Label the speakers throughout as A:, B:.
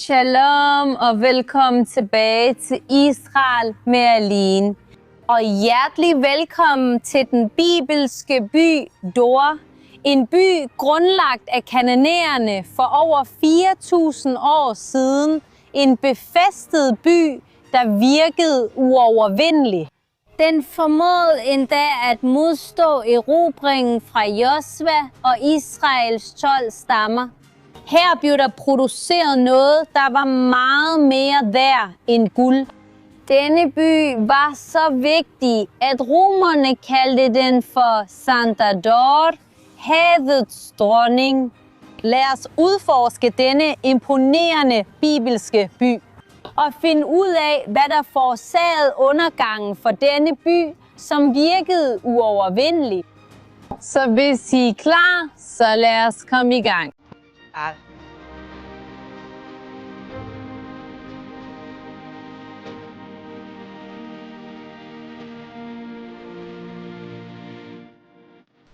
A: Shalom og velkommen tilbage til Israel med Aline. Og hjertelig velkommen til den bibelske by Dor. En by grundlagt af kananæerne for over 4.000 år siden. En befæstet by, der virkede uovervindelig. Den formåede endda at modstå erobringen fra Josva og Israels 12 stammer. Her blev der produceret noget, der var meget mere værd end guld. Denne by var så vigtig, at romerne kaldte den for Santa Dor, havets dronning. Lad os udforske denne imponerende bibelske by og finde ud af, hvad der forårsagede undergangen for denne by, som virkede uovervindelig. Så hvis I er klar, så lad os komme i gang.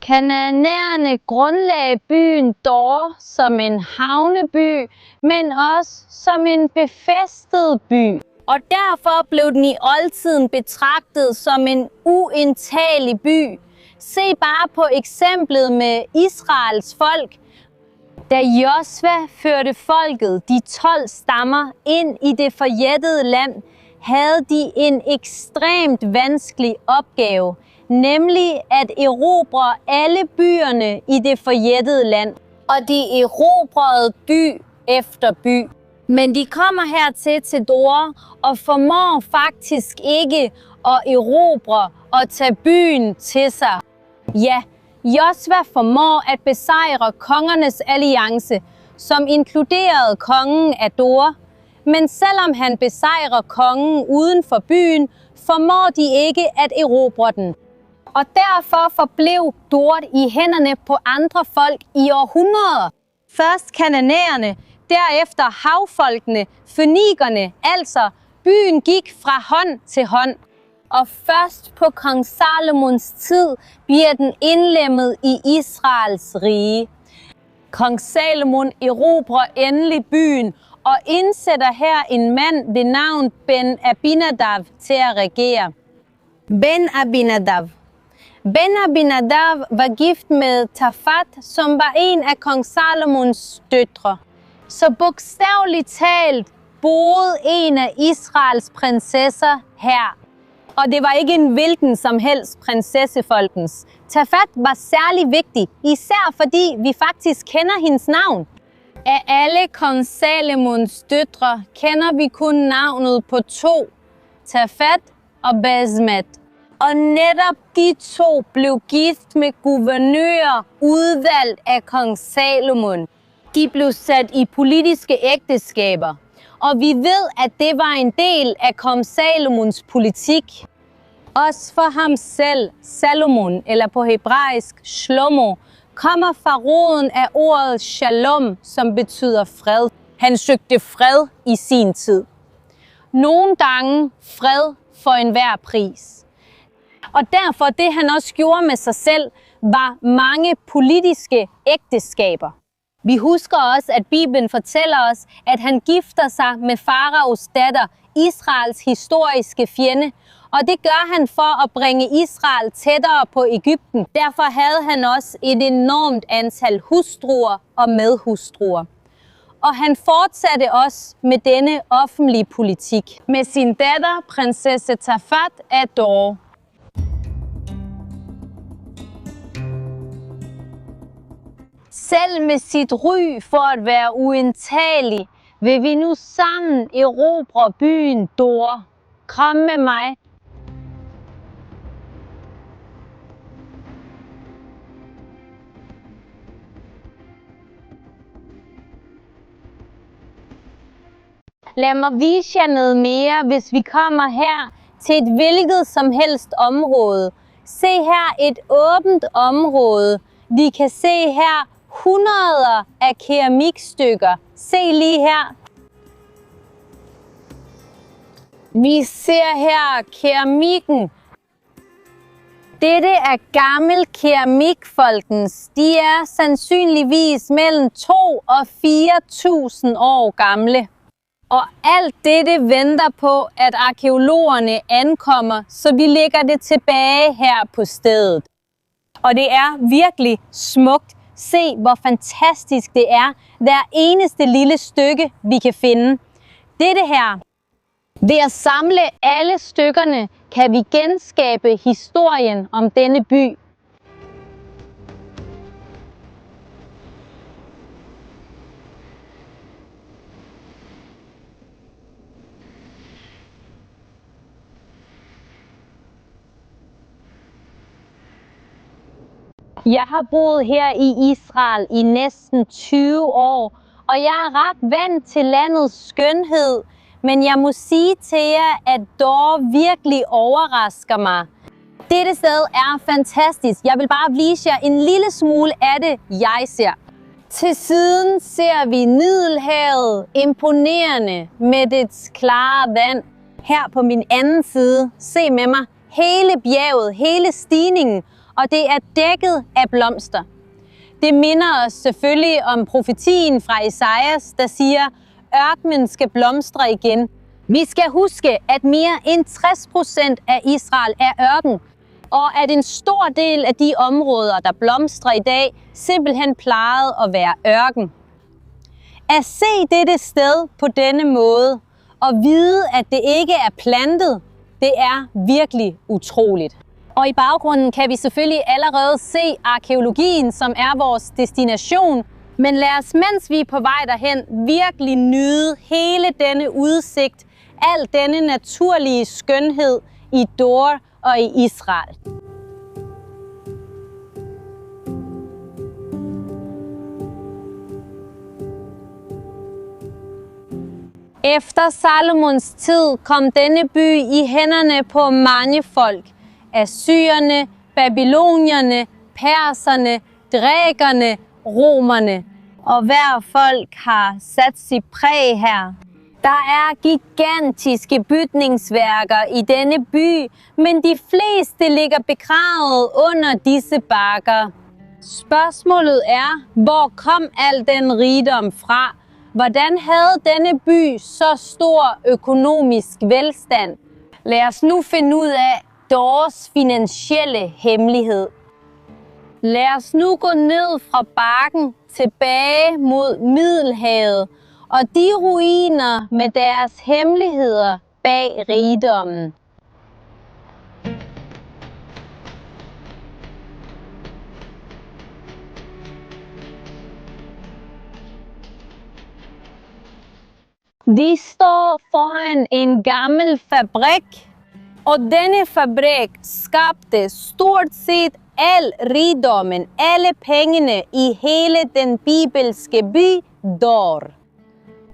A: Kananæerne grundlagde byen Dor som en havneby, men også som en befæstet by. Og derfor blev den i oldtiden betragtet som en uindtagelig by. Se bare på eksemplet med Israels folk. Da Josva førte folket, de 12 stammer, ind i det forjættede land, havde de en ekstremt vanskelig opgave, nemlig at erobre alle byerne i det forjættede land. Og de erobrede by efter by. Men de kommer hertil til Dor og formår faktisk ikke at erobre og tage byen til sig. Ja, Josva formår at besejre kongernes alliance, som inkluderede kongen af Dor. Men selvom han besejrer kongen uden for byen, formår de ikke at erobre den. Og derfor forblev Dor i hænderne på andre folk i århundreder. Først kananæerne, derefter havfolkene, fønikerne, altså byen gik fra hånd til hånd. Og først på kong Salomons tid bliver den indlemmet i Israels rige. Kong Salomon erobrer endelig byen og indsætter her en mand ved navn Ben Abinadab til at regere. Ben Abinadab var gift med Tafat, som var en af kong Salomons døtre. Så bogstaveligt talt boede en af Israels prinsesser her. Og det var ikke en hvilken som helst prinsesse, folkens. Tafat var særlig vigtig, især fordi vi faktisk kender hendes navn. Af alle kong Salomons døtre kender vi kun navnet på 2, Tafat og Basmat. Og netop de 2 blev gift med guvernører udvalgt af kong Salomon. De blev sat i politiske ægteskaber. Og vi ved, at det var en del af kong Salomons politik. Også for ham selv, Salomon, eller på hebraisk Shlomo, kommer fra roden af ordet shalom, som betyder fred. Han søgte fred i sin tid. Nogle gange fred for enhver pris. Og derfor det han også gjorde med sig selv, var mange politiske ægteskaber. Vi husker også, at Bibelen fortæller os, at han gifter sig med Faraos datter, Israels historiske fjende. Og det gør han for at bringe Israel tættere på Egypten. Derfor havde han også et enormt antal hustruer og medhustruer. Og han fortsatte også med denne offentlige politik med sin datter, prinsesse Tafat af Dor. Selv med sit ry for at være uindtagelig, vil vi nu sammen erobre byen Dor. Kom med mig. Lad mig vise jer noget mere, hvis vi kommer her til et hvilket som helst område. Se her et åbent område. Vi kan se her hundreder af keramikstykker. Se lige her. Vi ser her keramikken. Dette er gammel keramik, folkens. De er sandsynligvis mellem 2 og 4.000 år gamle. Og alt dette venter på, at arkæologerne ankommer, så vi lægger det tilbage her på stedet. Og det er virkelig smukt. Se, hvor fantastisk det er. Hver eneste lille stykke, vi kan finde. Dette her. Ved at samle alle stykkerne, kan vi genskabe historien om denne by. Jeg har boet her i Israel i næsten 20 år, og jeg er ret vant til landets skønhed. Men jeg må sige til jer, at Dor virkelig overrasker mig. Dette sted er fantastisk. Jeg vil bare vise jer en lille smule af det, jeg ser. Til siden ser vi Middelhavet, imponerende med dets klare vand. Her på min anden side, se med mig, hele bjerget, hele stigningen, og det er dækket af blomster. Det minder os selvfølgelig om profetien fra Esajas, der siger, ørkenen skal blomstre igen. Vi skal huske, at mere end 60% af Israel er ørken, og at en stor del af de områder, der blomstrer i dag, simpelthen plejede at være ørken. At se dette sted på denne måde, og vide, at det ikke er plantet, det er virkelig utroligt. Og i baggrunden kan vi selvfølgelig allerede se arkæologien, som er vores destination. Men lad os, mens vi er på vej derhen, virkelig nyde hele denne udsigt, al denne naturlige skønhed i Dor og i Israel. Efter Salomons tid kom denne by i hænderne på mange folk. Assyrerne, babylonierne, perserne, grækerne, romerne. Og hver folk har sat sit præg her. Der er gigantiske bygningsværker i denne by, men de fleste ligger begravet under disse bakker. Spørgsmålet er, hvor kom al den rigdom fra? Hvordan havde denne by så stor økonomisk velstand? Lad os nu finde ud af Dors finansielle hemmelighed. Lad os nu gå ned fra bakken tilbage mod Middelhavet og de ruiner med deres hemmeligheder bag rigdommen. De står foran en gammel fabrik, og denne fabrik skabte stort set al rigdommen, alle pengene i hele den bibelske by Dor.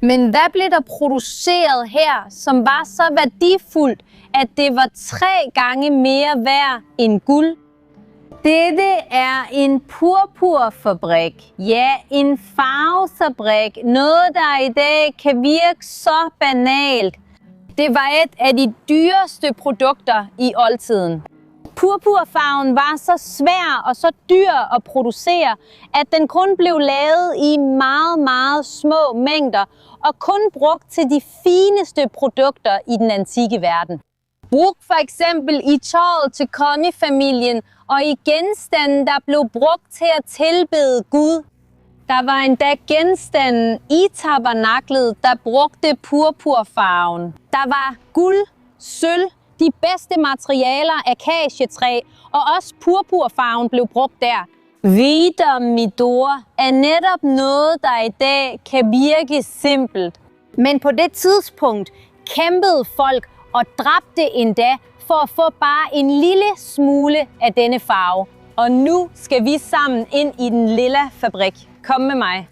A: Men hvad blev der produceret her, som var så værdifuldt, at det var 3 gange mere værd end guld? Dette er en purpurfabrik. Ja, en farvefabrik. Noget, der i dag kan virke så banalt. Det var et af de dyreste produkter i oldtiden. Purpurfarven var så svær og så dyr at producere, at den kun blev lavet i meget, meget små mængder og kun brugt til de fineste produkter i den antikke verden. Brugt for eksempel i tøjet til kongefamilien og i genstande, der blev brugt til at tilbede Gud. Der var endda genstande i tabernaklet, der brugte purpurfarven. Der var guld, sølv, de bedste materialer, akacietræ, og også purpurfarven blev brugt der. Rigdom i Dor er netop noget, der i dag kan virke simpelt. Men på det tidspunkt kæmpede folk og dræbte endda for at få bare en lille smule af denne farve. Og nu skal vi sammen ind i den lille fabrik. Kom med mig.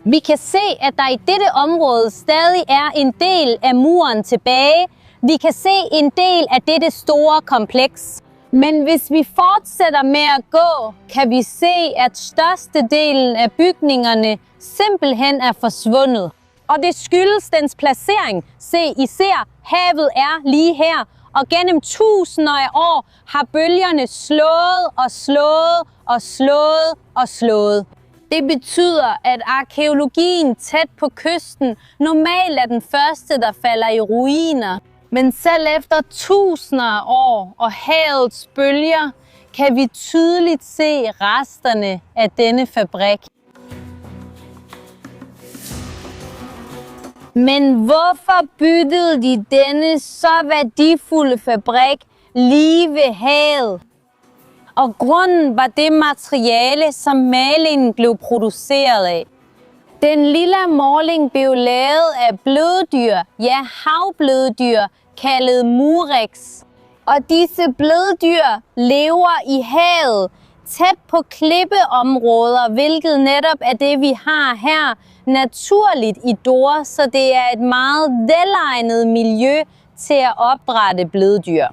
A: Vi kan se, at der i dette område stadig er en del af muren tilbage. Vi kan se en del af dette store kompleks. Men hvis vi fortsætter med at gå, kan vi se, at størstedelen af bygningerne simpelthen er forsvundet. Og det skyldes dens placering. Se, I ser, havet er lige her. Og gennem tusinder af år har bølgerne slået og slået og slået og slået. Det betyder, at arkæologien tæt på kysten normalt er den første, der falder i ruiner. Men selv efter tusinder af år og havets bølger, kan vi tydeligt se resterne af denne fabrik. Men hvorfor byggede de denne så værdifulde fabrik lige ved havet? Og grunden var det materiale, som malingen blev produceret af. Den lille maling blev lavet af bløddyr, ja havbløddyr, kaldet murex. Og disse bløddyr lever i havet, tæt på klippeområder, hvilket netop er det, vi har her naturligt i Dora, så det er et meget velegnet miljø til at opdrætte bløddyr.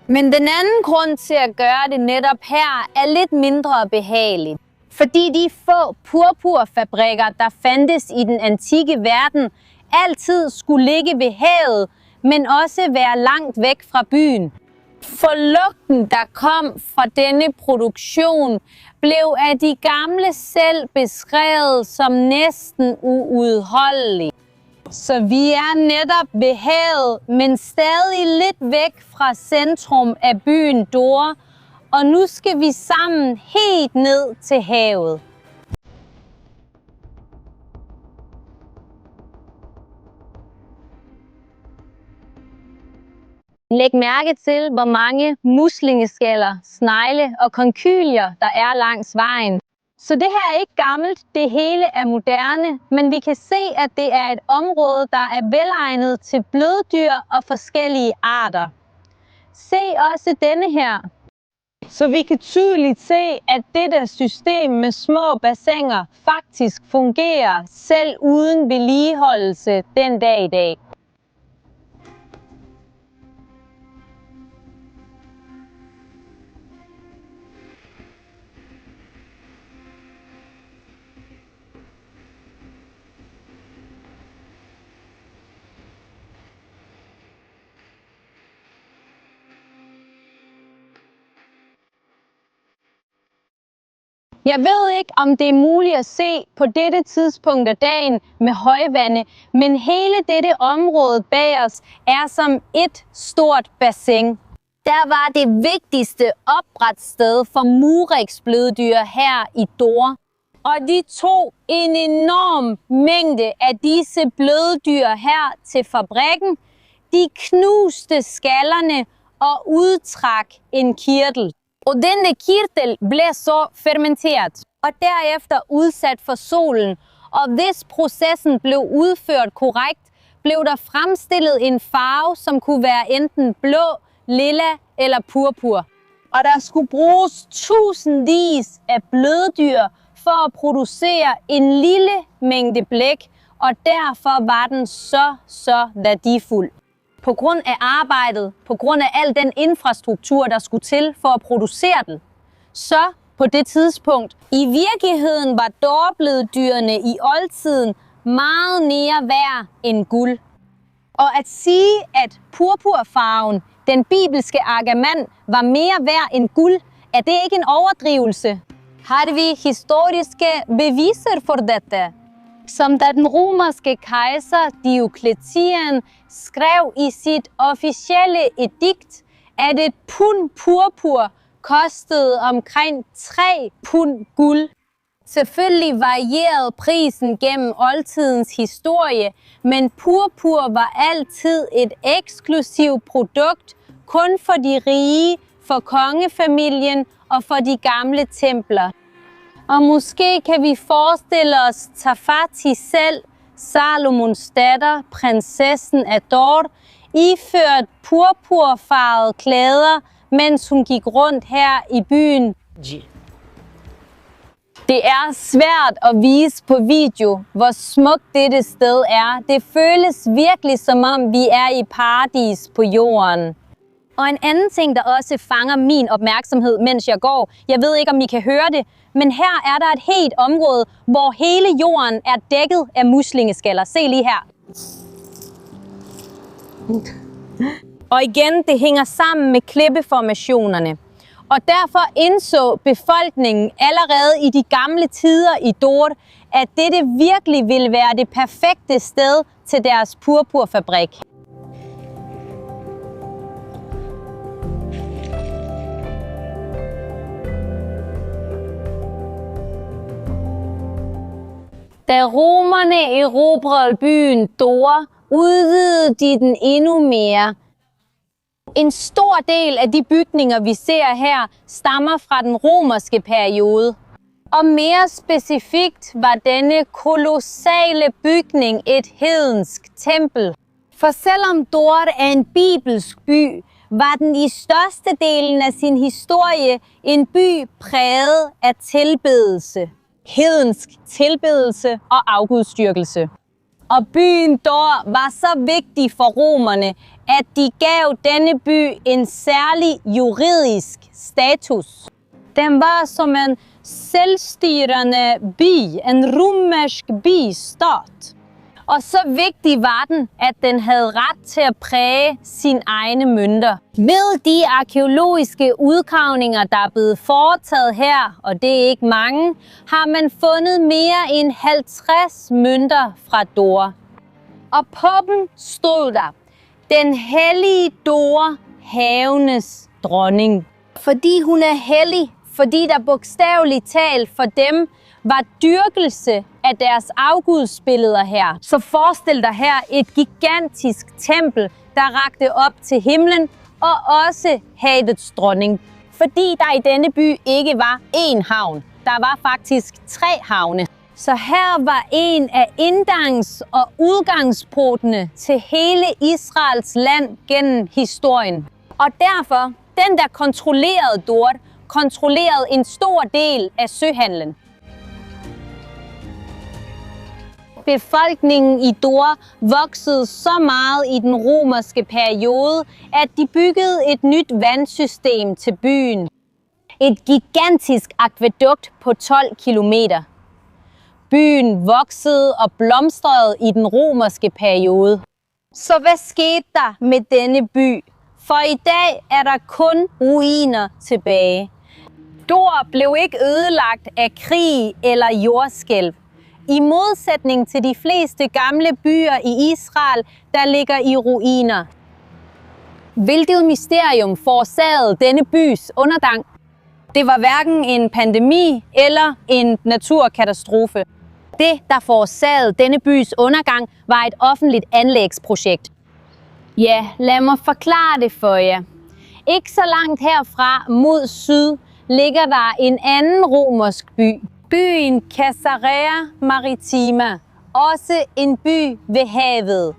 A: Men den anden grund til at gøre det netop her er lidt mindre behageligt. Fordi de få purpurfabrikker, der fandtes i den antikke verden, altid skulle ligge ved havet, men også være langt væk fra byen. For lugten, der kom fra denne produktion, blev af de gamle selv beskrevet som næsten uudholdelig. Så vi er netop ved havet, men stadig lidt væk fra centrum af byen Dora, og nu skal vi sammen helt ned til havet. Læg mærke til, hvor mange muslingeskaller, snegle og konkylier, der er langs vejen. Så det her er ikke gammelt, det hele er moderne, men vi kan se, at det er et område, der er velegnet til bløddyr og forskellige arter. Se også denne her. Så vi kan tydeligt se, at dette system med små bassiner faktisk fungerer, selv uden vedligeholdelse den dag i dag. Jeg ved ikke, om det er muligt at se på dette tidspunkt af dagen med højvande, men hele dette område bag os er som et stort bassin. Der var det vigtigste opdrætssted for murex-bløddyr her i Dora. Og de tog en enorm mængde af disse bløddyr her til fabrikken. De knuste skallerne og udtrak en kirtel. Og denne kirtel blev så fermenteret og derefter udsat for solen. Og hvis processen blev udført korrekt, blev der fremstillet en farve, som kunne være enten blå, lilla eller purpur. Og der skulle bruges tusindvis af bløddyr for at producere en lille mængde blæk, og derfor var den så værdifuld. På grund af arbejdet, på grund af al den infrastruktur, der skulle til for at producere den, så på det tidspunkt, i virkeligheden var dårbleddyrene i oldtiden meget mere værd end guld. Og at sige, at purpurfarven, den bibelske argamant, var mere værd end guld, er det ikke en overdrivelse? Har vi historiske beviser for dette? Som da den romerske kejser Diocletian skrev i sit officielle edikt, at et pund purpur kostede omkring 3 pund guld. Selvfølgelig varierede prisen gennem oldtidens historie, men purpur var altid et eksklusivt produkt kun for de rige, for kongefamilien og for de gamle templer. Og måske kan vi forestille os Tafati selv, Salomons datter, prinsessen af Dor, iført purpurfarvede klæder, mens hun gik rundt her i byen. Det er svært at vise på video, hvor smukt dette sted er. Det føles virkelig som om vi er i paradis på jorden. Og en anden ting, der også fanger min opmærksomhed, mens jeg går, jeg ved ikke, om I kan høre det, men her er der et helt område, hvor hele jorden er dækket af muslingeskaller. Se lige her. Og igen, det hænger sammen med klippeformationerne. Og derfor indså befolkningen allerede i de gamle tider i Dor, at dette virkelig ville være det perfekte sted til deres purpurfabrik. Da romerne erobrede byen Dor, udvidede de den endnu mere. En stor del af de bygninger, vi ser her, stammer fra den romerske periode. Og mere specifikt var denne kolossale bygning et hedensk tempel. For selvom Dor er en bibelsk by, var den i størstedelen af sin historie en by præget af tilbedelse. Hedensk tilbedelse og afgudstyrkelse. Og byen Dor var så vigtig for romerne, at de gav denne by en særlig juridisk status. Den var som en selvstyrende by, en romersk bystat. Og så vigtig var den, at den havde ret til at præge sine egne mønter. Ved de arkæologiske udgravninger, der er blevet foretaget her, og det er ikke mange, har man fundet mere end 50 mønter fra Dor. Og på dem stod der, den hellige Dor, havenes dronning. Fordi hun er hellig, fordi der bogstaveligt talt for dem var dyrkelse af deres afgudsbilleder her. Så forestil dig her et gigantisk tempel, der rakte op til himlen, og også havets dronning. Fordi der i denne by ikke var én havn. Der var faktisk 3 havne. Så her var en af indgangs- og udgangsportene til hele Israels land gennem historien. Og derfor, den der kontrollerede Dor, kontrollerede en stor del af søhandlen. Befolkningen i Dor voksede så meget i den romerske periode, at de byggede et nyt vandsystem til byen. Et gigantisk akvædukt på 12 kilometer. Byen voksede og blomstrede i den romerske periode. Så hvad skete der med denne by? For i dag er der kun ruiner tilbage. Dor blev ikke ødelagt af krig eller jordskælv. I modsætning til de fleste gamle byer i Israel, der ligger i ruiner. Hvilket mysterium forårsagede denne bys undergang? Det var hverken en pandemi eller en naturkatastrofe. Det, der forårsagede denne bys undergang, var et offentligt anlægsprojekt. Ja, lad mig forklare det for jer. Ikke så langt herfra mod syd ligger der en anden romersk by. Byen Caesarea Maritima, også en by ved havet.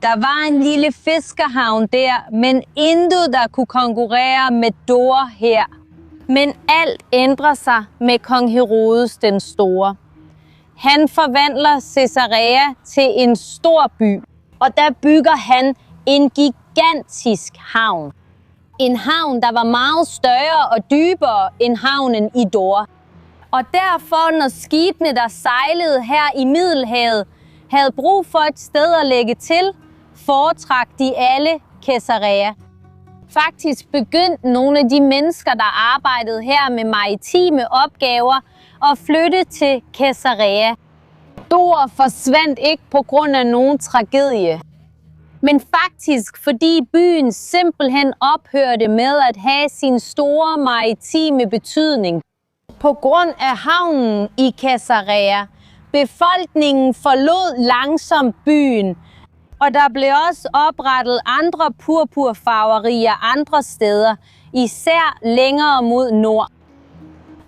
A: Der var en lille fiskerhavn der, men intet der kunne konkurrere med Dor her. Men alt ændrer sig med kong Herodes den store. Han forvandler Caesarea til en stor by, og der bygger han en gigantisk havn. En havn, der var meget større og dybere end havnen i Dor. Og derfor, når skibene, der sejlede her i Middelhavet, havde brug for et sted at lægge til, foretrak de alle Caesarea. Faktisk begyndte nogle af de mennesker, der arbejdede her med maritime opgaver, at flytte til Caesarea. Dor forsvandt ikke på grund af nogen tragedie, men faktisk fordi byen simpelthen ophørte med at have sin store maritime betydning. På grund af havnen i Caesarea, befolkningen forlod langsomt byen, og der blev også oprettet andre purpurfarverier andre steder, især længere mod nord.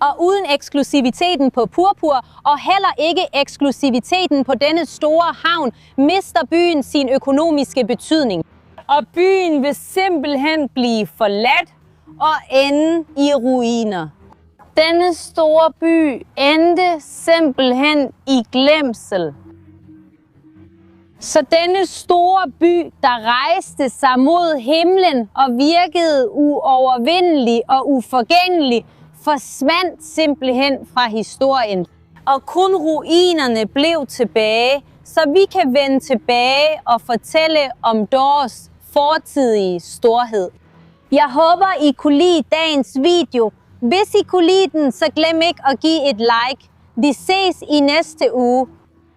A: Og uden eksklusiviteten på purpur, og heller ikke eksklusiviteten på denne store havn, mister byen sin økonomiske betydning. Og byen vil simpelthen blive forladt og ende i ruiner. Denne store by endte simpelthen i glemsel. Så denne store by, der rejste sig mod himlen og virkede uovervindelig og uforgængelig, forsvandt simpelthen fra historien. Og kun ruinerne blev tilbage, så vi kan vende tilbage og fortælle om Dors fortidige storhed. Jeg håber, I kunne lide dagens video. Hvis I kunne lide den, så glem ikke at give et like. Vi ses i næste uge.